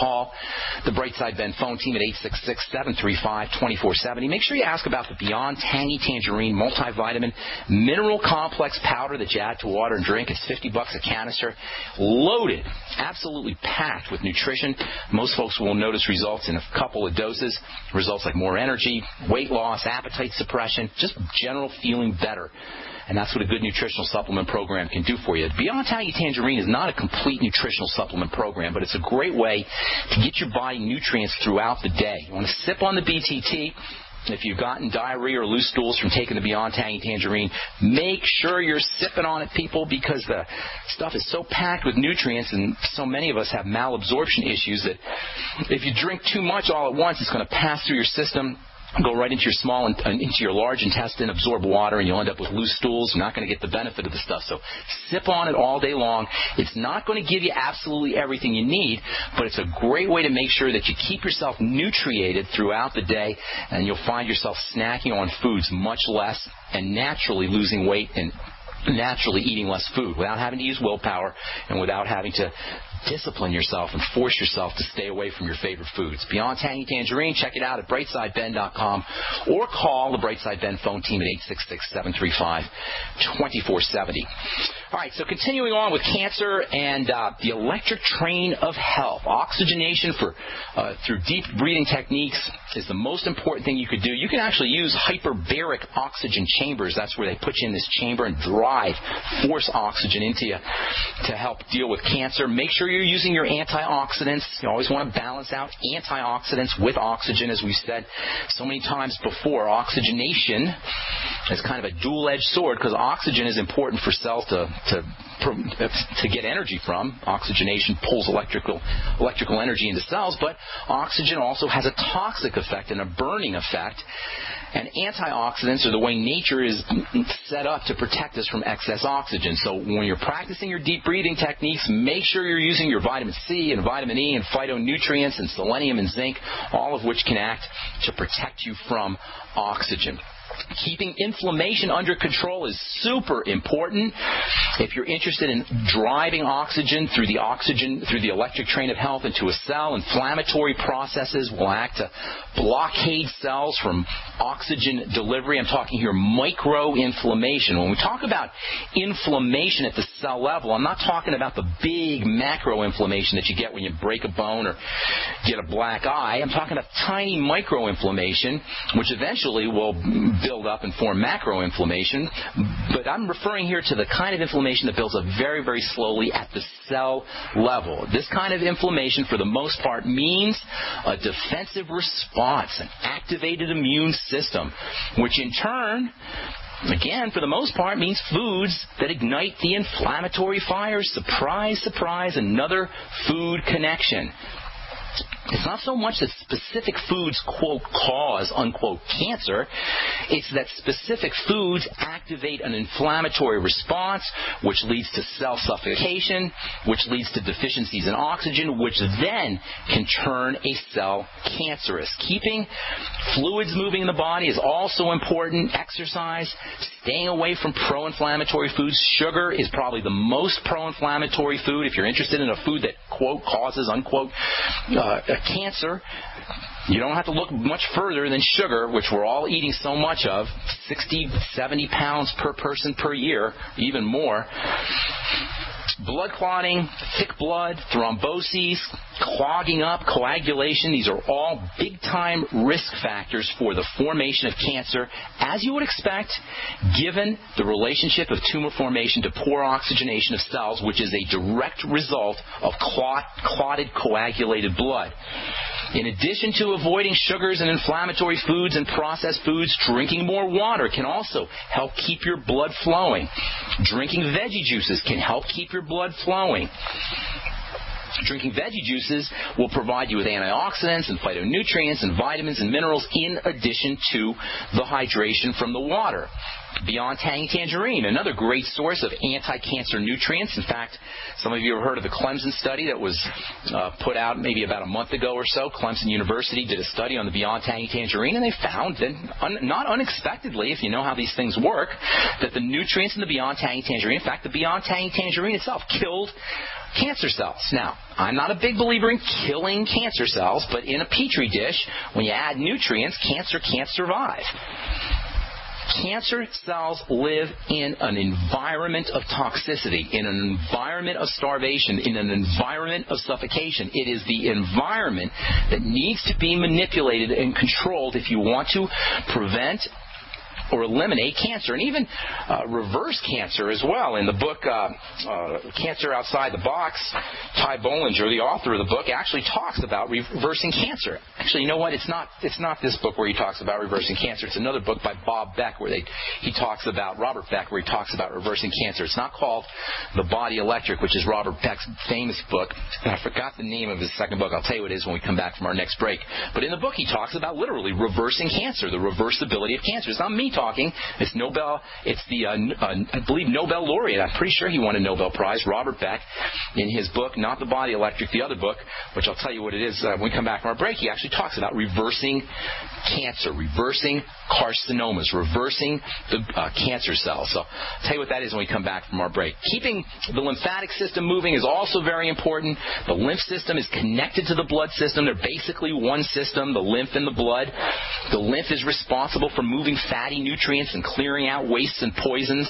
Call the Brightside Ben phone team at 866-735-2470. Make sure you ask about the Beyond Tangy Tangerine Multivitamin Mineral Complex Powder that you add to water and drink. It's $50 a canister, loaded, absolutely packed with nutrition. Most folks will notice results in a couple of doses, results like more energy, weight loss, appetite suppression, just general feeling better. And that's what a good nutritional supplement program can do for you. Beyond Tangy Tangerine is not a complete nutritional supplement program, but it's a great way to get your body nutrients throughout the day. You want to sip on the BTT. If you've gotten diarrhea or loose stools from taking the Beyond Tangy Tangerine, make sure you're sipping on it, people, because the stuff is so packed with nutrients, and so many of us have malabsorption issues that if you drink too much all at once, it's going to pass through your system, go right into your small and into your large intestine, absorb water, and you'll end up with loose stools. You're not going to get the benefit of the stuff. So sip on it all day long. It's not going to give you absolutely everything you need, but it's a great way to make sure that you keep yourself nutriated throughout the day, and you'll find yourself snacking on foods much less and naturally losing weight and naturally eating less food without having to use willpower and without having to discipline yourself and force yourself to stay away from your favorite foods. Beyond Tangy Tangerine, check it out at brightsideben.com or call the Brightside Ben phone team at 866-735-2470. All right, so continuing on with cancer and the electric train of health. Oxygenation through deep breathing techniques is the most important thing you could do. You can actually use hyperbaric oxygen chambers. That's where they put you in this chamber and force oxygen into you to help deal with cancer. Make sure you're using your antioxidants. You always want to balance out antioxidants with oxygen, as we've said so many times before. Oxygenation is kind of a dual-edged sword because oxygen is important for cells to get energy from. Oxygenation pulls electrical energy into cells, but oxygen also has a toxic effect and a burning effect. And antioxidants are the way nature is set up to protect us from excess oxygen. So when you're practicing your deep breathing techniques, make sure you're using your vitamin C and vitamin E and phytonutrients and selenium and zinc, all of which can act to protect you from oxygen. Keeping inflammation under control is super important. If you're interested in driving oxygen through the electric train of health into a cell, inflammatory processes will act to blockade cells from oxygen delivery. I'm talking here micro-inflammation. When we talk about inflammation at the cell level, I'm not talking about the big macro-inflammation that you get when you break a bone or get a black eye. I'm talking about tiny micro-inflammation, which eventually will build up and form macroinflammation, but I'm referring here to the kind of inflammation that builds up very, very slowly at the cell level. This kind of inflammation, for the most part, means a defensive response, an activated immune system, which in turn, again, for the most part, means foods that ignite the inflammatory fires. Surprise, surprise, another food connection. It's not so much that specific foods, quote, cause, unquote, cancer. It's that specific foods activate an inflammatory response, which leads to cell suffocation, which leads to deficiencies in oxygen, which then can turn a cell cancerous. Keeping fluids moving in the body is also important. Exercise, staying away from pro-inflammatory foods. Sugar is probably the most pro-inflammatory food. If you're interested in a food that, quote, causes, unquote, cancer, you don't have to look much further than sugar, which we're all eating so much of, 60, 70 pounds per person per year, even more. Blood clotting, thick blood, thromboses, clogging up, coagulation, these are all big-time risk factors for the formation of cancer, as you would expect, given the relationship of tumor formation to poor oxygenation of cells, which is a direct result of clotted, coagulated blood. In addition to avoiding sugars and inflammatory foods and processed foods, drinking more water can also help keep your blood flowing. Drinking veggie juices can help keep your blood flowing. Drinking veggie juices will provide you with antioxidants and phytonutrients and vitamins and minerals in addition to the hydration from the water. Beyond Tangy Tangerine, another great source of anti-cancer nutrients. In fact, some of you have heard of the Clemson study that was put out maybe about a month ago or so. Clemson University did a study on the Beyond Tangy Tangerine, and they found that, not unexpectedly, if you know how these things work, that the nutrients in the Beyond Tangy Tangerine, in fact, the Beyond Tangy Tangerine itself killed cancer cells. Now, I'm not a big believer in killing cancer cells, but in a petri dish, when you add nutrients, cancer can't survive. Cancer cells live in an environment of toxicity, in an environment of starvation, in an environment of suffocation. It is the environment that needs to be manipulated and controlled if you want to prevent or eliminate cancer, and even reverse cancer as well. In the book Cancer Outside the Box, Ty Bollinger, the author of the book, actually talks about reversing cancer. Actually, you know what? It's not this book where he talks about reversing cancer. It's another book by Bob Beck where he talks about, Robert Beck, where he talks about reversing cancer. It's not called The Body Electric, which is Robert Beck's famous book. And I forgot the name of his second book. I'll tell you what it is when we come back from our next break. But in the book, he talks about literally reversing cancer, the reversibility of cancer. It's not me talking. It's the I believe Nobel laureate. I'm pretty sure he won a Nobel Prize, Robert Beck, in his book, not The Body Electric, the other book, which I'll tell you what it is when we come back from our break. He actually talks about reversing cancer, reversing carcinomas, reversing the cancer cells. So I'll tell you what that is when we come back from our break. Keeping the lymphatic system moving is also very important. The lymph system is connected to the blood system. They're basically one system, the lymph and the blood. The lymph is responsible for moving fatty nutrients and clearing out wastes and poisons.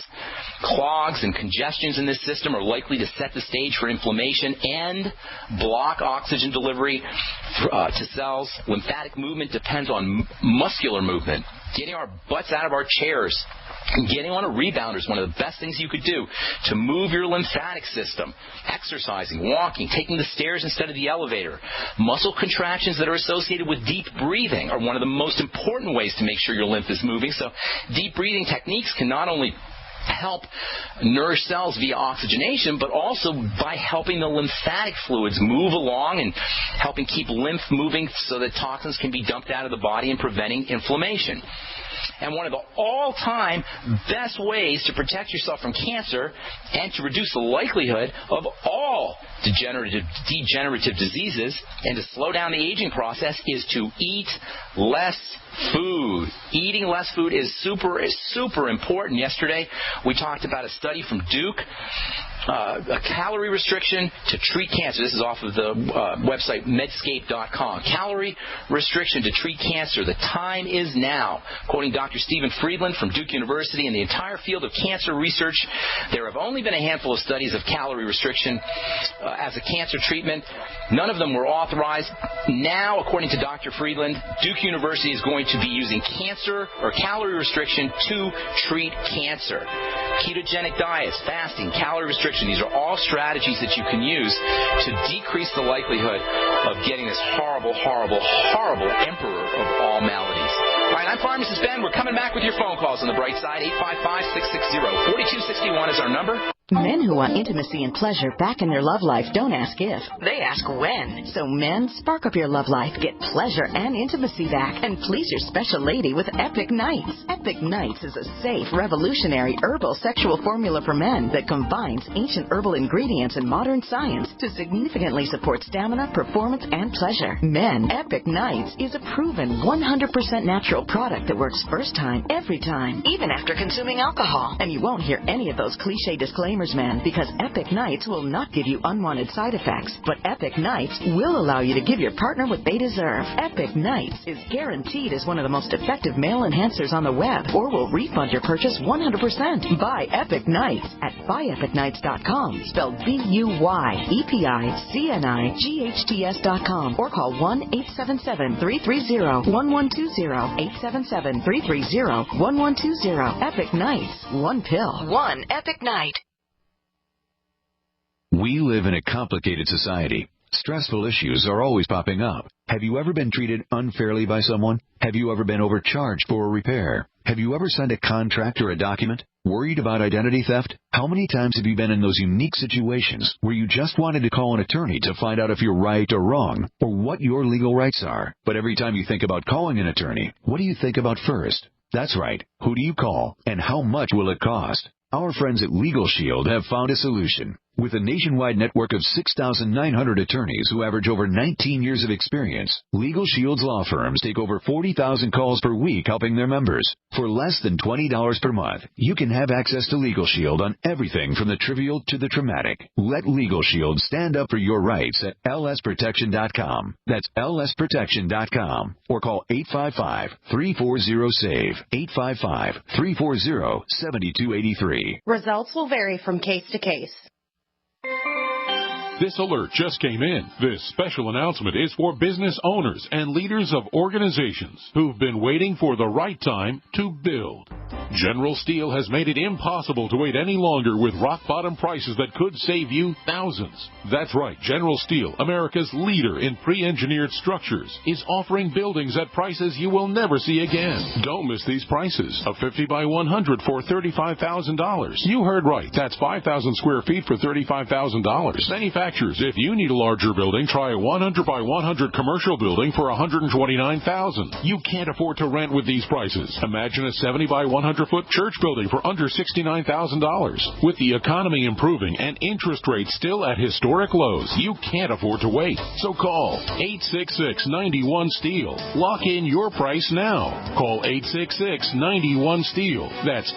Clogs and congestions in this system are likely to set the stage for inflammation and block oxygen delivery to cells. Lymphatic movement depends on muscular movement. Getting our butts out of our chairs and getting on a rebounder is one of the best things you could do to move your lymphatic system. Exercising, walking, taking the stairs instead of the elevator. Muscle contractions that are associated with deep breathing are one of the most important ways to make sure your lymph is moving. So deep breathing techniques can not only help nourish cells via oxygenation, but also by helping the lymphatic fluids move along and helping keep lymph moving so that toxins can be dumped out of the body and preventing inflammation. And one of the all-time best ways to protect yourself from cancer and to reduce the likelihood of all degenerative diseases and to slow down the aging process is to eat less food. Eating less food is super important. Yesterday, we talked about a study from Duke, a calorie restriction to treat cancer. This is off of the website medscape.com. Calorie restriction to treat cancer. The time is now. Quoting Dr. Stephen Friedland from Duke University, in the entire field of cancer research, there have only been a handful of studies of calorie restriction as a cancer treatment. None of them were authorized. Now, according to Dr. Friedland, Duke University is going to be using cancer or calorie restriction to treat cancer. Ketogenic diets, fasting, calorie restriction, these are all strategies that you can use to decrease the likelihood of getting this horrible emperor of all maladies. All right, I'm Pharmacist Ben. We're coming back with your phone calls on the Brightside. 855-660-4261 is our number. Men who want intimacy and pleasure back in their love life don't ask if, they ask when. So men, spark up your love life, get pleasure and intimacy back, and please your special lady with Epic Nights. Epic Nights is a safe, revolutionary herbal sexual formula for men that combines ancient herbal ingredients and modern science to significantly support stamina, performance, and pleasure. Men, Epic Nights is a proven 100% natural product that works first time, every time, even after consuming alcohol. And you won't hear any of those cliche disclaimers, man, because Epic Nights will not give you unwanted side effects, but Epic Nights will allow you to give your partner what they deserve. Epic Nights is guaranteed as one of the most effective male enhancers on the web, or will refund your purchase 100%. Buy Epic Nights at buyepicnights.com, spelled BUYEPICNIGHTS.com, or call 1-877-330-1120, 877-330-1120. Epic Nights, one pill, one Epic Night. We live in a complicated society. Stressful issues are always popping up. Have you ever been treated unfairly by someone? Have you ever been overcharged for a repair? Have you ever signed a contract or a document? Worried about identity theft? How many times have you been in those unique situations where you just wanted to call an attorney to find out if you're right or wrong, or what your legal rights are? But every time you think about calling an attorney, what do you think about first? That's right. Who do you call, and how much will it cost? Our friends at Legal Shield have found a solution. With a nationwide network of 6,900 attorneys who average over 19 years of experience, Legal Shield's law firms take over 40,000 calls per week helping their members. For less than $20 per month, you can have access to Legal Shield on everything from the trivial to the traumatic. Let Legal Shield stand up for your rights at lsprotection.com. That's lsprotection.com. Or call 855-340-SAVE, 855-340-7283. Results will vary from case to case. This alert just came in. This special announcement is for business owners and leaders of organizations who've been waiting for the right time to build. General Steel has made it impossible to wait any longer with rock-bottom prices that could save you thousands. That's right. General Steel, America's leader in pre-engineered structures, is offering buildings at prices you will never see again. Don't miss these prices. A 50 by 100 for $35,000. You heard right. That's 5,000 square feet for $35,000. Manufacturers, if you need a larger building, try a 100 by 100 commercial building for $129,000. You can't afford to rent with these prices. Imagine a 70 by 100-foot church building for under $69,000. With the economy improving and interest rates still at historic lows, you can't afford to wait. So call 866-91-STEEL. Lock in your price now. Call 866-91-STEEL. That's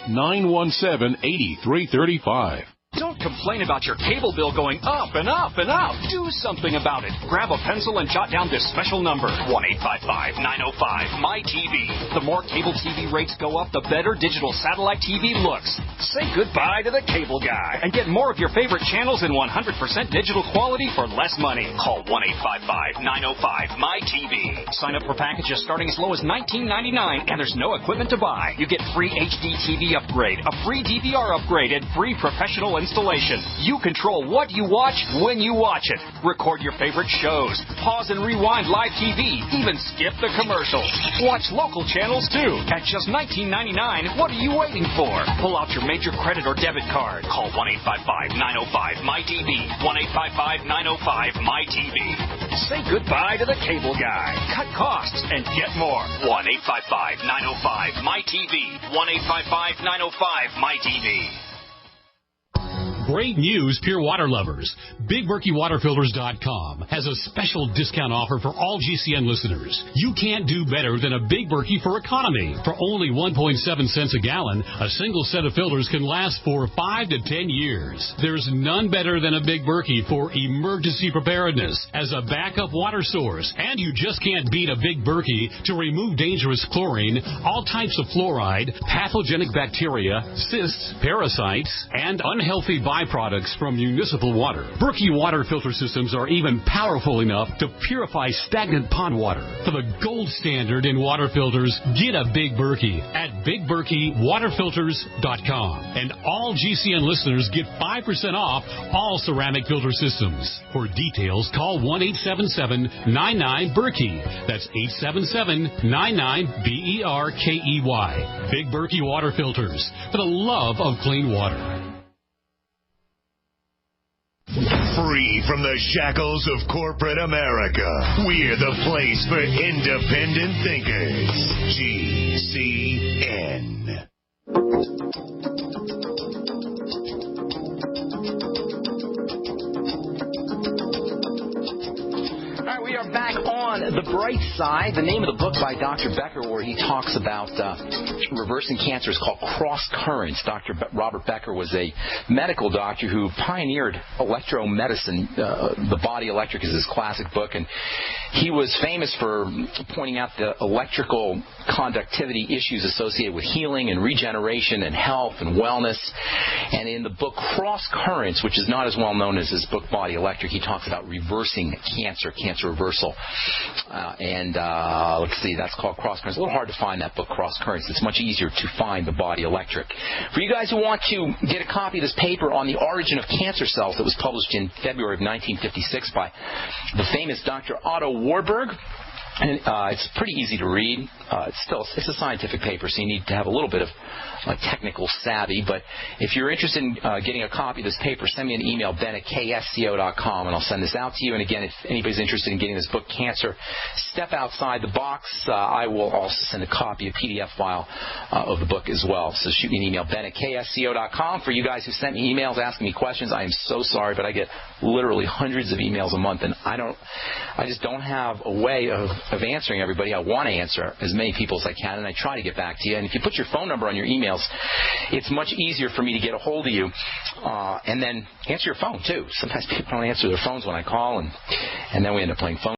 866-917-8335. Don't complain about your cable bill going up and up and up. Do something about it. Grab a pencil and jot down this special number, 1-855-905-MY-TV. The more cable TV rates go up, the better digital satellite TV looks. Say goodbye to the cable guy and get more of your favorite channels in 100% digital quality for less money. Call 1-855-905-MY-TV. Sign up for packages starting as low as $19.99, and there's no equipment to buy. You get free HD TV upgrade, a free DVR upgrade, and free professional installation. You control what you watch when you watch it. Record your favorite shows. Pause and rewind live TV. Even skip the commercials. Watch local channels too. At just $19.99, what are you waiting for? Pull out your major credit or debit card. Call 1-855-905-MY-TV. 1-855-905-MY-TV. Say goodbye to the cable guy. Cut costs and get more. 1-855-905-MY-TV. 1-855-905-MY-TV. Great news, pure water lovers. BigBerkeyWaterFilters.com has a special discount offer for all GCN listeners. You can't do better than a Big Berkey for economy. For only 1.7 cents a gallon, a single set of filters can last for 5 to 10 years. There's none better than a Big Berkey for emergency preparedness as a backup water source. And you just can't beat a Big Berkey to remove dangerous chlorine, all types of fluoride, pathogenic bacteria, cysts, parasites, and unhealthy byproducts from municipal water. Berkey water filter systems are even powerful enough to purify stagnant pond water. For the gold standard in water filters, get a Big Berkey at BigBerkeyWaterFilters.com. And all GCN listeners get 5% off all ceramic filter systems. For details, call 1-877-99-BERKEY. That's 877-99-BERKEY. Big Berkey Water Filters, for the love of clean water. Free from the shackles of corporate America, we're the place for independent thinkers. GCN. All right, we are back on The Bright Side. The name of the book by Dr. Becker, where he talks about reversing cancer, is called Cross Currents. Dr. Robert Becker was a medical doctor who pioneered electromedicine. The Body Electric is his classic book, and he was famous for pointing out the electrical conductivity issues associated with healing and regeneration and health and wellness. And in the book Cross Currents, which is not as well known as his book Body Electric, he talks about reversing cancer reversal. Let's see, that's called Cross Currents. It's a little hard to find that book, Cross Currents. It's much easier to find the Body Electric. For you guys who want to get a copy of this paper on the origin of cancer cells that was published in February of 1956 by the famous Dr. Otto Warburg, And it's pretty easy to read. It's a scientific paper, so you need to have a little bit of technical savvy. But if you're interested in getting a copy of this paper, send me an email, ben@ksco.com, and I'll send this out to you. And again, if anybody's interested in getting this book, Cancer, Step Outside the Box, I will also send a copy, a PDF file of the book as well. So shoot me an email, ben@ksco.com. For you guys who sent me emails asking me questions, I am so sorry, but I get literally hundreds of emails a month, and I just don't have a way of answering everybody. I want to answer as many people as I can, and I try to get back to you. And if you put your phone number on your emails, it's much easier for me to get a hold of you, and then answer your phone too. Sometimes people don't answer their phones when I call, and then we end up playing phone